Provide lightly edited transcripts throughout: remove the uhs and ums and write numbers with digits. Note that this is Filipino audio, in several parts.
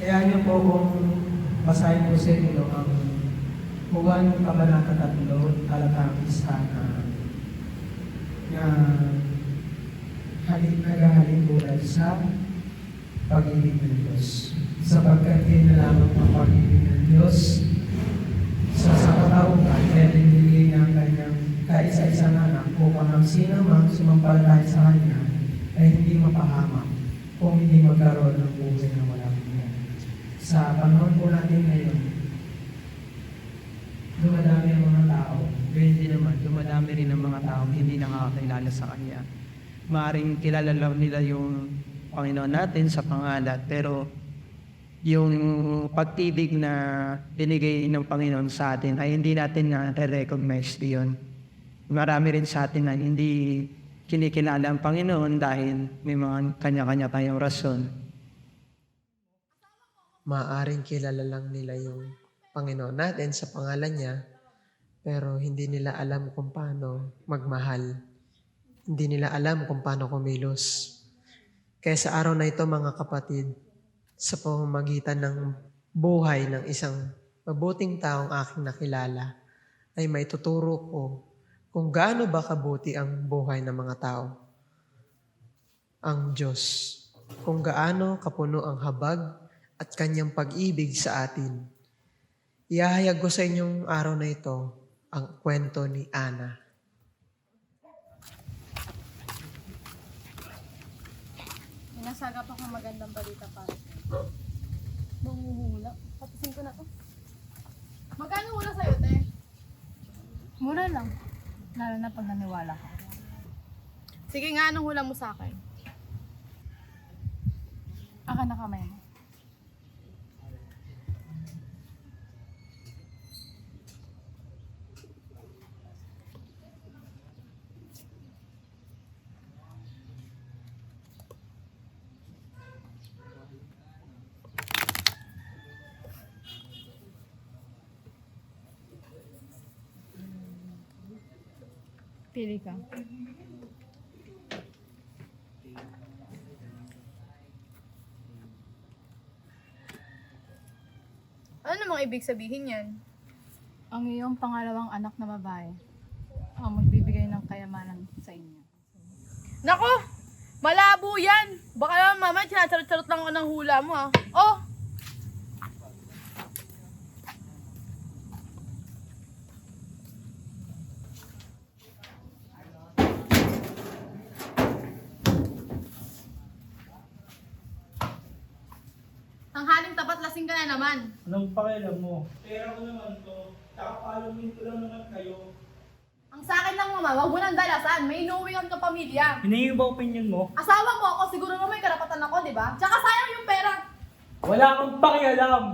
Kaya niyo po kung basahin po sa inyo ang Juan Kabanata 3, talatang 1 na naghahalintulad sa pag-ibig ng Diyos. Sapagkat din na lamang ang pag-ibig ng Diyos sa katauhan, kaya binigay niya ang kanyang kaisa-isang anak upang ang sino mang sumampalataya sa Kanya ay hindi mapahamak kung hindi magkaroon ng buhay na walang hanggan. Sa panahon po natin ngayon, dumadami ang mga tao. Ganyan din naman, dumadami rin ang mga tao hindi nakakakilala sa Kanya. Maaring kilala lang nila yung Panginoon natin sa pangalan, pero yung pag-ibig na binigay ng Panginoon sa atin ay hindi natin na-recognize yun. Marami rin sa atin na hindi kinikilala ang Panginoon dahil may mga kanya-kanya tayong rason. Maaring kilala lang nila yung Panginoon natin sa pangalan niya, pero hindi nila alam kung paano magmahal. Hindi nila alam kung paano kumilos. Kaya sa araw na ito, mga kapatid, sa pamamagitan ng buhay ng isang mabuting taong aking nakilala, ay may tuturo ko kung gaano ba kabuti ang buhay ng mga tao. Ang Diyos, kung gaano kapuno ang habag at kanyang pag-ibig sa atin. Ihahayag ko sa inyong araw na ito ang kwento ni Ana. Minasagap ako magandang balita para sa'yo. Manghuhula. Tapusin ko na to. Magkano hula sa'yo, te? Mura lang. Lalo na pag naniwala ka. Sige nga, anong hula mo sa akin? Aka na kamay mo. Pili ka. Ano namang ibig sabihin yan? Ang iyong pangalawang anak na babae ang magbibigay ng kayamanan sa inyo. Nako! Malabo yan! Baka naman mamaya sinasarot-sarot lang ako ng hula mo ah. Oh! Ang haling tapat lasing ka na naman. Anong pakialam mo? Pera ko naman to. Kakapalamin ko lang naman kayo. Ang sa akin lang mama, wag mo nang dalasan. May inuwihan ka pamilya. Hinahingi ba opinion mo? Asawa mo ako, siguro naman may karapatan ako, di ba? Tsaka sayang yung pera. Wala kang pakialam!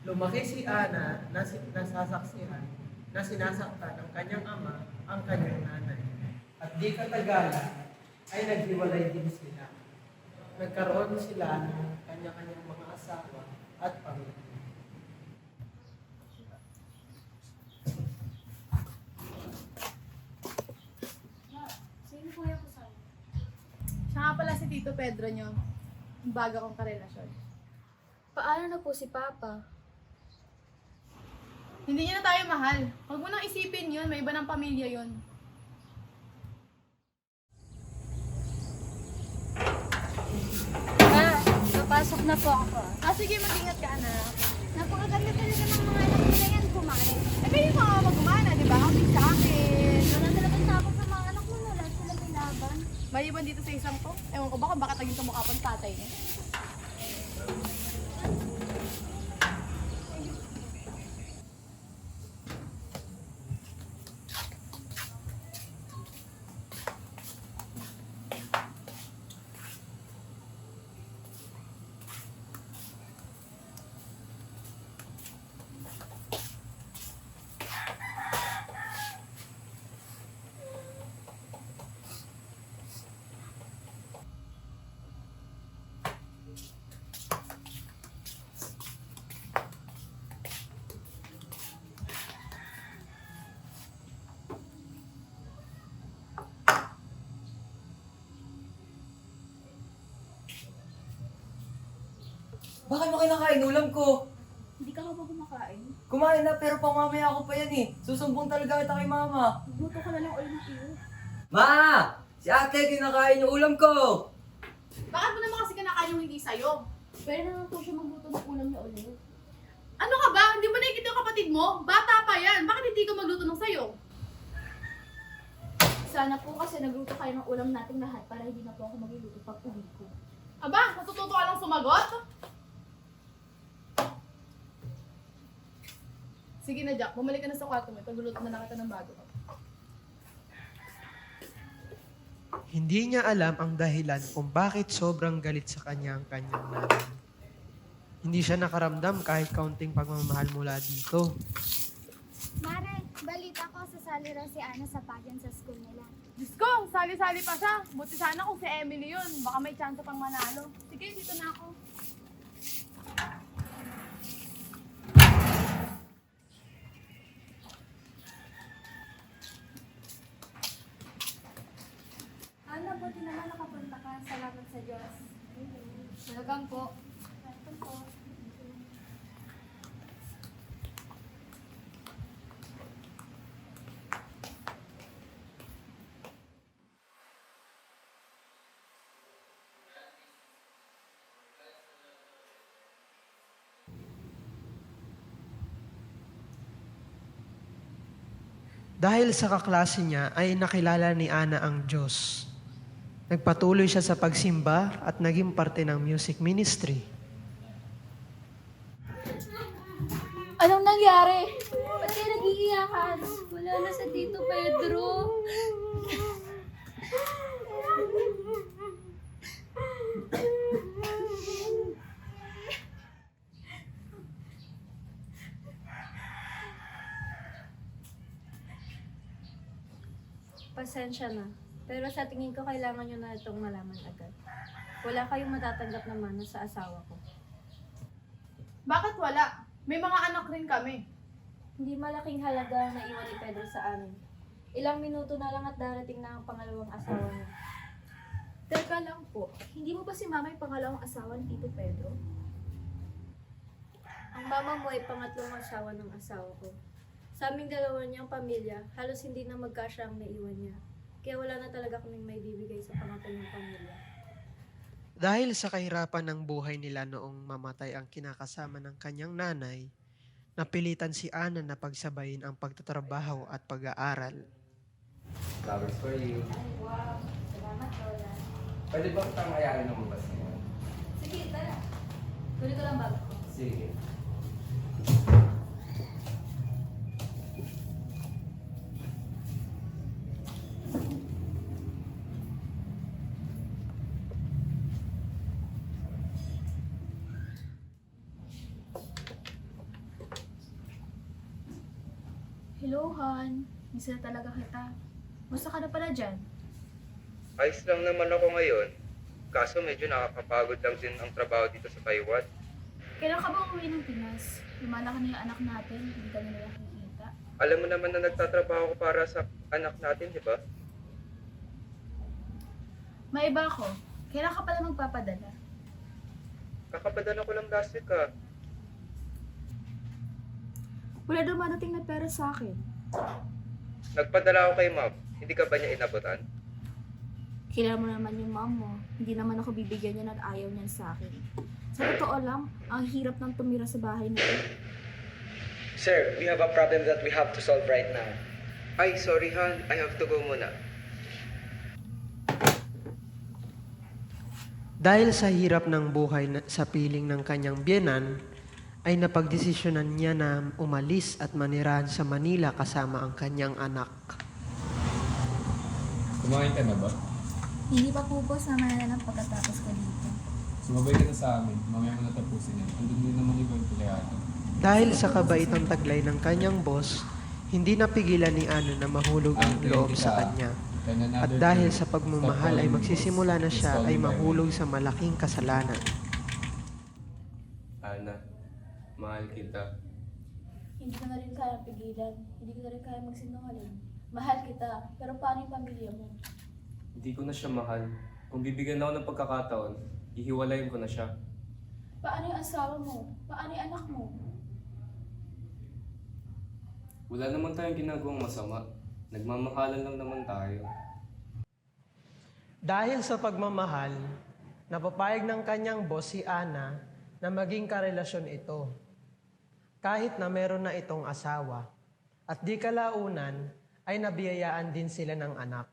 Lumaki si Ana na nasasaksihan na sinasaktan ng kanyang ama ang kanyang nanay. At di katagalan ay naghiwalay din sila. Nagkaroon sila ng kanya-kanyang mga asawa at pamilya. Siya nga pala si Tito Pedro nyo. Yung bago kong karelasyon. Paano na po si Papa? Hindi niya na tayo mahal. Huwag mo nang isipin yun, may iba ng pamilya yun. Papasok na po ako. Sige, mag-ingat ka, anak. Napakaganda talaga ng mga anak nila yan, kumain. Kayo yung mga magumana, di ba? Ang big sa akin. Wala talaga tapos sa mga anak mo, wala sila may laban. Maliban dito sa isang to, ewan ko ba kung bakit naging kamukha pang tatay niya. Bakit mo kinakain ulam ko? Hindi ka ba kumakain? Kumain na pero pamamaya ako pa yan eh. Susumbong talaga kita kay mama. Magluto ka na lang ulit ng iyo. Ma! Si ate kinakain yung ulam ko! Bakit mo naman kasi kinakain yung hindi sa'yo? Pwede na lang po siya magluto ng ulam niya ulit. Ano ka ba? Hindi mo nakikita yung kapatid mo? Bata pa yan. Bakit hindi ka magluto ng sayo? Sana po kasi nagluto kayo ng ulam nating lahat para hindi na po ako magluluto pag uwi ko. Aba, natututo ka lang sumagot? Sige na, Jack. Bumalik ka na sa kwarto mo. Pagluluto na lang kita ng bago. Hindi niya alam ang dahilan kung bakit sobrang galit sa kanya ang kanyang nanay. Hindi siya nakaramdam kahit kaunting pagmamahal mula dito. Mare, balita ko sasali raw si Ana sa pageant sa school nila. Diyos ko, sali-sali pa siya. Buti sana kung si Emily yun. Baka may chance pang manalo. Sige, dito na ako. Ana, buti naman nakapunta ka. Salamat sa Diyos. Talagang po. Welcome po. Dahil sa kaklase niya ay nakilala ni Ana ang Diyos. Nagpatuloy siya sa pagsimba at naging parte ng music ministry. Anong nangyari? Ba't kayo nag-iiyakan? Wala na sa Tito Pedro. Pasensya na. Pero sa tingin ko, kailangan nyo na itong malaman agad. Wala kayong matatanggap na mana sa asawa ko. Bakit wala? May mga anak rin kami. Hindi malaking halaga na iwan ni Pedro sa amin. Ilang minuto na lang at darating na ang pangalawang asawa niya. Teka lang po, hindi mo ba si Mama yung pangalawang asawa ni Tito Pedro? Ang mama mo ay pangatlong asawa ng asawa ko. Sa aming dalawa niyang pamilya, halos hindi na magkasya ang naiwan niya. Kaya wala na talaga kaming may bibigay sa pangatlong pamilya. Dahil sa kahirapan ng buhay nila noong mamatay ang kinakasama ng kanyang nanay, napilitan si Ana na pagsabayin ang pagtatrabaho at pag-aaral. Flowers for you. Ay, wow. Salamat, Lola. Pwede ba kitang ayain ng mabas niya? Sige, tara. Tuloy ko lang bago ko. Sige. Hello, Han. Miss na talaga kita. Musta ka na pala dyan? Ayos lang naman ako ngayon. Kaso medyo nakakapagod lang din ang trabaho dito sa Taiwan. Kailan ka ba umuwi ng Pinas? Lumalaki na yung anak natin, hindi ka nila nakikita. Alam mo naman na nagtatrabaho ko para sa anak natin, di ba? May iba ako. Kailan ka pala magpapadala? Kakapadala ko lang last week ah. Wala dumadating na pera sa akin. Nagpadala ako kay ma'am. Hindi ka ba niya inabutan? Kilala mo naman yung mom mo. Hindi naman ako bibigyan niya at ayaw niyan sa akin. Sa totoo lang, ang hirap ng tumira sa bahay na ito. Sir, we have a problem that we have to solve right now. Ay, sorry Han. I have to go muna. Dahil sa hirap ng buhay sa piling ng kanyang biyenan, ay napagdesisyonan niya na umalis at manirahan sa Manila kasama ang kanyang anak. Kumain ka na ba? Hindi pa po, boss. Naman na lang pagkatapos ko dito. Sumabay ka na sa amin. Mamaya mo natapusin yan. Andun din naman yung empleyado. Dahil sa kabaitang taglay ng kanyang boss, hindi napigilan ni Ana na mahulog ang loob sa kanya. At dahil sa pagmamahal ay magsisimula na siya ay mahulog sa malaking kasalanan. Ana, mahal kita. Hindi ko na rin kaya pigilan. Hindi ko na rin kaya magsinungaling. Mahal kita, pero paano yung pamilya mo? Hindi ko na siya mahal. Kung bibigyan ako ng pagkakataon, hihiwalayin ko na siya. Paano yung asawa mo? Paano yung anak mo? Wala naman tayong ginagawang masama. Nagmamahalan lang naman tayo. Dahil sa pagmamahal, napapayag ng kanyang boss si Ana na maging karelasyon ito. Kahit na meron na itong asawa, at di kalaunan ay nabiyayaan din sila ng anak.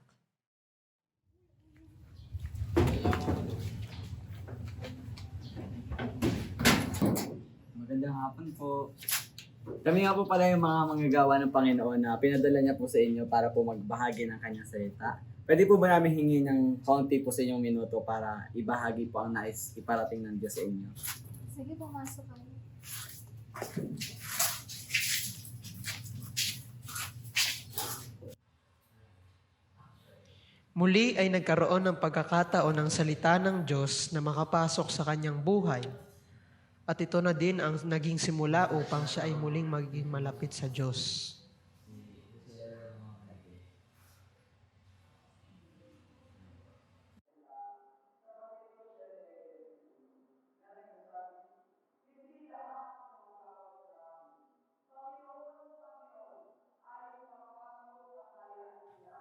Magandang hapon po. Kami nga po pala yung mga manggagawa ng Panginoon na pinadala niya po sa inyo para po magbahagi ng kanyang salita. Pwede po ba namin hingi ng konti po sa inyong minuto para ibahagi po ang nais iparating ng Diyos sa inyo? Sige, pumasok kayo. Muli ay nagkaroon ng pagkakataon ng salita ng Diyos na makapasok sa kanyang buhay. At ito na din ang naging simula upang siya ay muling maging malapit sa Diyos.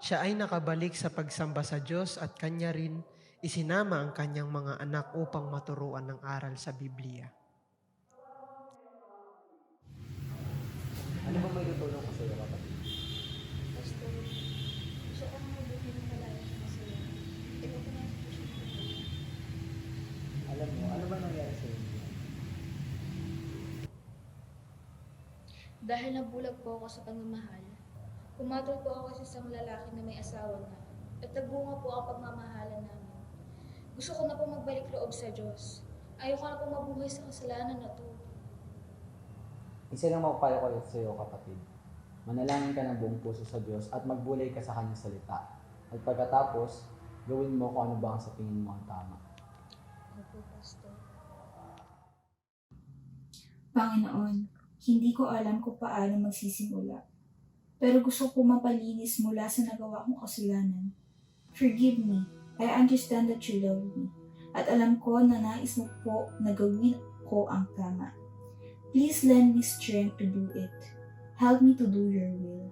Siya ay nakabalik sa pagsamba sa Diyos at kanya rin isinama ang kanyang mga anak upang maturuan ng aral sa Biblia. Ano ba may tutulong ko sa iyo, kapatid? Pastor, gusto ko na mabuti ng malaya sa sa'yo. Ikaw ko na Alam mo, ano ba nangyari sa iyo? Dahil nabulag po ako sa pagmamahal, pumatol po ako sa isang lalaki na may asawa na at nagbunga po ang pagmamahalan namin. Gusto ko na po magbalik loob sa Diyos. Ayoko na po mabuhay sa kasalanan na to. Isa lang mapapayo ko sa iyo, kapatid. Manalangin ka ng buong puso sa Diyos at magbulay ka sa kanyang salita. At pagkatapos, gawin mo kung ano ba ang sa tingin mo ang tama. Opo, Pastor. Panginoon, hindi ko alam kung paano magsisimula. Pero gusto ko mapalinis mula sa nagawa kong kasalanan. Forgive me. I understand that you love me. At alam ko na nais mo po na gawin ko ang tama. Please lend me strength to do it. Help me to do your will.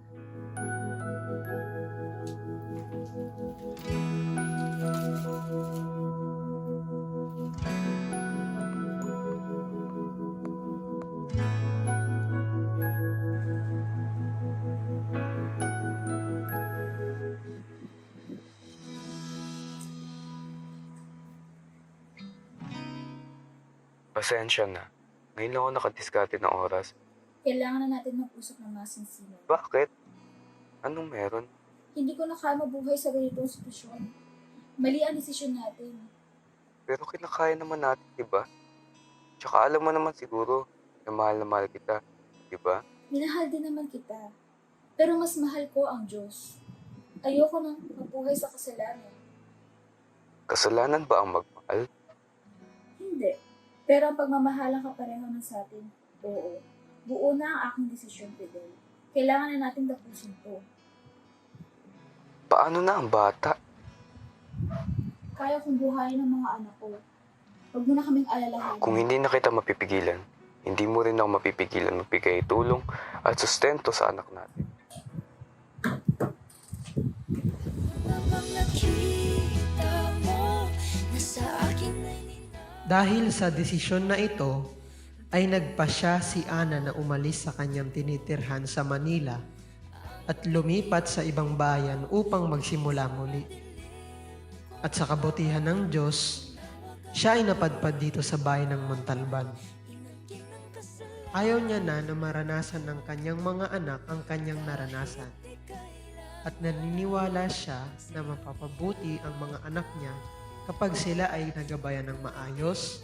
Pasensya na. Ngayon lang ako nakadiskarte ng oras. Kailangan na natin mag-usap ng masinsinan. Bakit? Anong meron? Hindi ko na kaya mabuhay sa ganitong sitwasyon. Mali ang desisyon natin. Pero kinakaya naman natin, di ba? Tsaka alam mo naman siguro na mahal kita, di ba? Minahal din naman kita. Pero mas mahal ko ang Diyos. Ayoko nang mabuhay sa kasalanan. Kasalanan ba ang magmahal? Hindi. Pero ang pagmamahalan kapareho na sa atin, oo. Buo na ang aking desisyon, Fidel. Kailangan na natin tapusin to. Paano na ang bata? Kaya kong buhayin ng mga anak ko. Huwag mo na kaming alalahanin. Kung hindi na kita mapipigilan, hindi mo rin ako mapipigilan magbigay tulong at sustento sa anak natin. Dahil sa desisyon na ito, ay nagpasya si Ana na umalis sa kanyang tinitirhan sa Manila at lumipat sa ibang bayan upang magsimula muli. At sa kabutihan ng Diyos, siya ay napadpad dito sa bayan ng Montalban. Ayaw niya na maranasan ng kanyang mga anak ang kanyang naranasan. At naniniwala siya na mapapabuti ang mga anak niya kapag sila ay nagabayan ng maayos,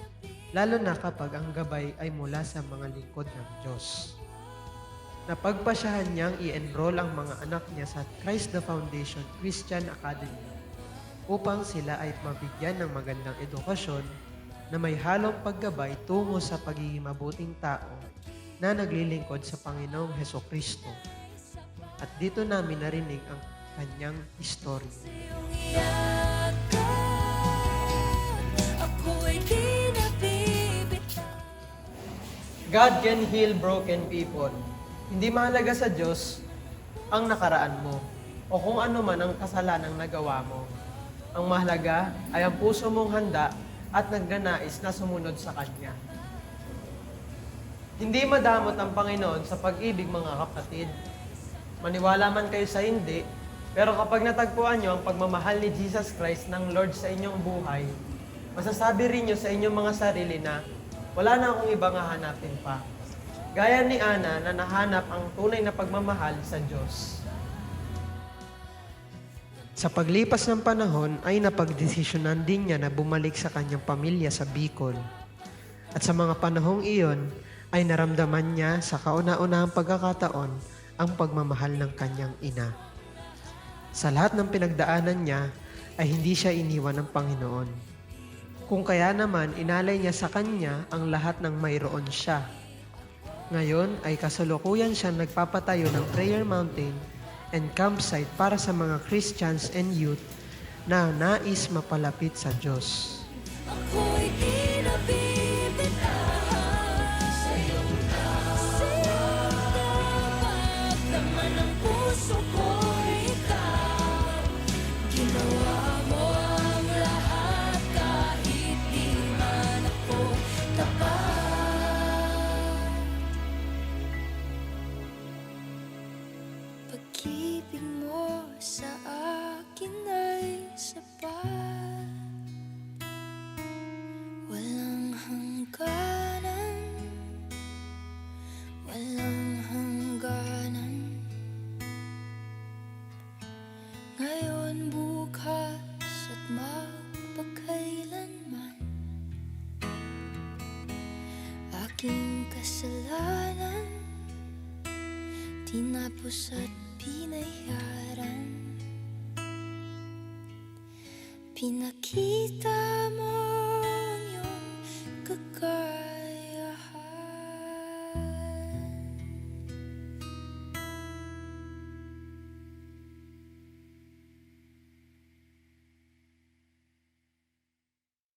lalo na kapag ang gabay ay mula sa mga lingkod ng Diyos. Napagpasyahan niyang i-enroll ang mga anak niya sa Christ the Foundation Christian Academy upang sila ay mabigyan ng magandang edukasyon na may halong paggabay tungo sa pagiging mabuting tao na naglilingkod sa Panginoong Hesukristo. At dito namin narinig ang kanyang istorya. Ako'y di nabibitaw. God can heal broken people. Hindi mahalaga sa Diyos ang nakaraan mo o kung ano man ang kasalanang nagawa mo. Ang mahalaga ay ang puso mong handa at nagnanais na sumunod sa Kanya. Hindi madamot ang Panginoon sa pag-ibig, mga kapatid. Maniwala man kayo sa hindi, pero kapag natagpuan nyo ang pagmamahal ni Jesus Christ ng Lord sa inyong buhay, masasabi rin nyo sa inyong mga sarili na wala na akong ibang hahanapin pa. Gaya ni Ana na nahanap ang tunay na pagmamahal sa Diyos. Sa paglipas ng panahon ay napagdesisyonan din niya na bumalik sa kanyang pamilya sa Bicol. At sa mga panahong iyon ay naramdaman niya sa kauna-unahang pagkakataon ang pagmamahal ng kanyang ina. Sa lahat ng pinagdaanan niya ay hindi siya iniwan ng Panginoon. Kung kaya naman inalay niya sa kanya ang lahat ng mayroon siya. Ngayon ay kasalukuyan siya nagpapatayo ng prayer mountain and campsite para sa mga Christians and youth na nais mapalapit sa Diyos. Ako'y di nabibitahan sa iyong pagdaman ng puso ko, ikaw. Ginawa mo ang lahat kahit di man ako tapat. Pag-ibig mo sa akin ay sapat. Walang hangganan, walang hangganan. Ngayon, bukas at magpakailanman. Aking kasalanan, tinapos at pinayaran. Pinakita